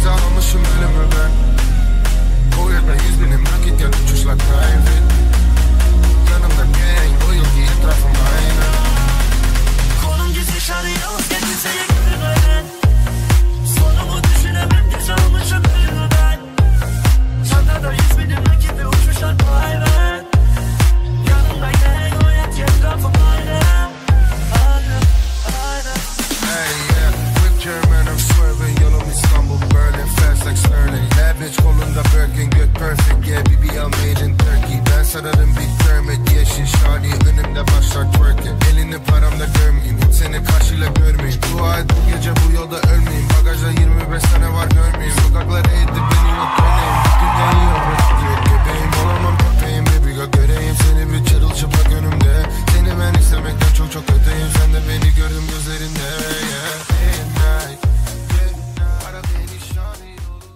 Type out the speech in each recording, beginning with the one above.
göze almışım ölümü ben. Bu yılda 100 binim nakit gel uçuşla private. Yanımda gang loyalty etrafım aynı. Konum gizli şarıyor kendisine güven. Sonumu düşünemem geç almışım ölümü ben. Çantada 100 binim nakit ve uçuşlar private. Yanımda gang loyalty etrafım aynı. Hey yeah, quick German I'm swerving. Yolum İstanbul, Berlin, fast like Sterling. Bad bitch kolunda Birkin, good perfect. Yeah BBL made in Turkey. Ben sararım Big Kermit, yeşil şadi. Önümde başlar twerking. Elini paramda görmeyeyim, hiç seni karşıyla görmeyeyim. Dua et bu gece bu yolda ölmeyeyim. Bagajda 25 sene var görmeyeyim. Sokaklar eğdi beni yok örneğin. Dünyayı öğretiyor bebeğim. Olamam köpeğim baby girl, göreyim seni bir çırılçıplak önümde. Seni ben istemekten çok çok öteyim. Sen de beni gördüm gözlerinde. Yeah, midnight. Ara beni şani olur.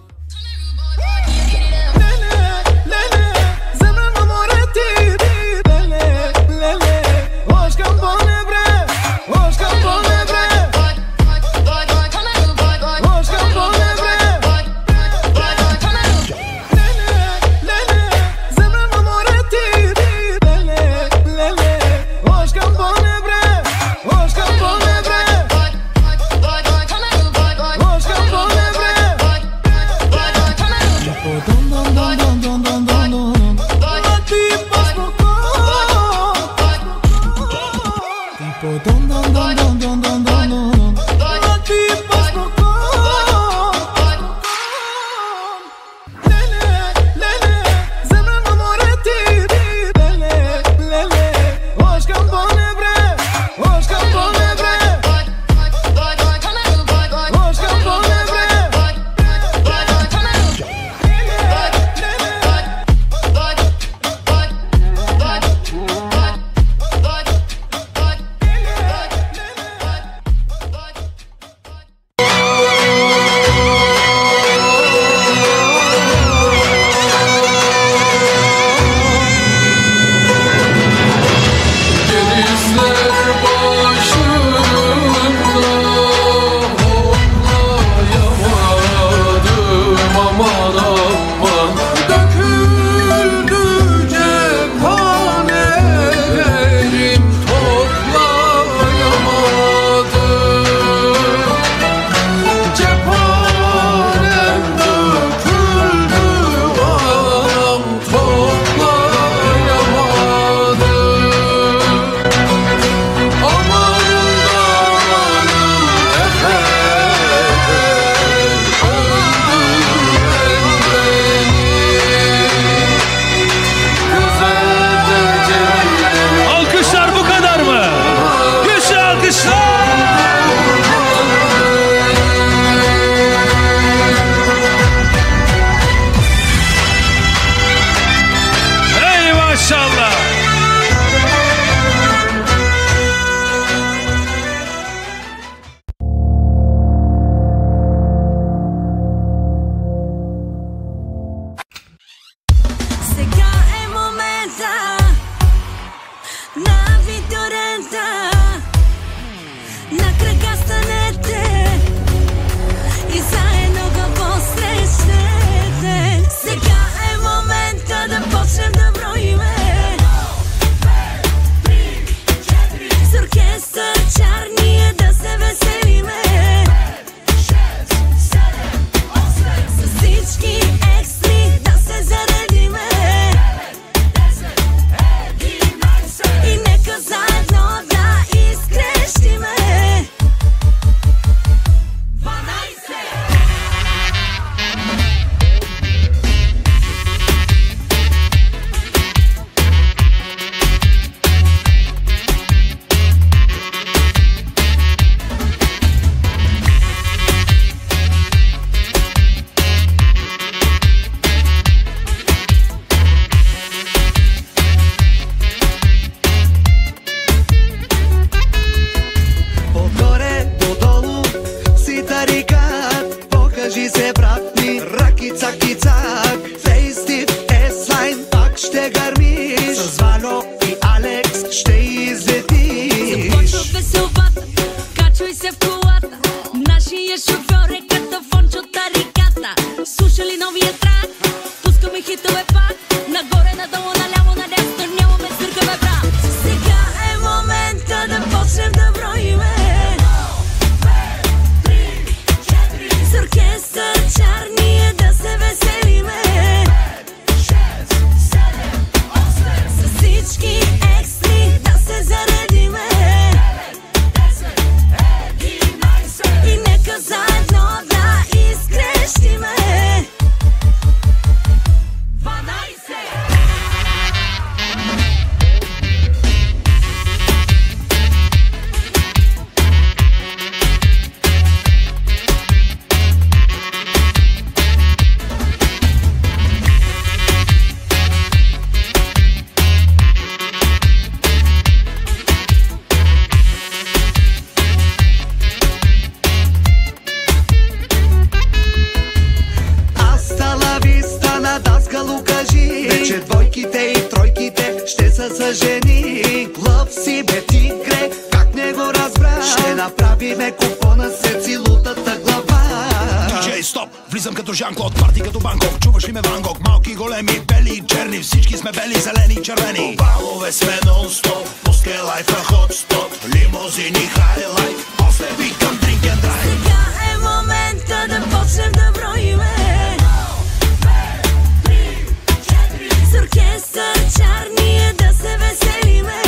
Нашия шофьор е като Фончо Тариката. жени. Лъв си бе тигре, как не го разбра? Ще направиме купона се целутата глава. DJ стоп, влизам като Жан-Клод, парти като Банкок. Чуваш ли ме Ван Гог? Малки, големи, бели и черни, всички сме бели, зелени и червени. Балове сме нон-стоп, пускай лайфа хотспот, лимузини, хайлайт, после викам drink and drive. Сега е момента да почнем да броиме. С оркестър чарния да се веселиме.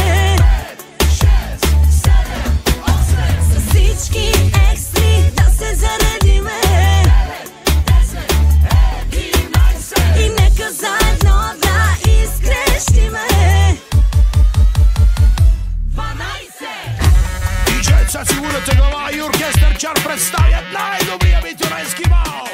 С всички екстри да се заредиме. И нека заедно да изкрещиме. 12 DJ Цаци Урата Гала и оркестър Чар представят най-добрия битюренски бал.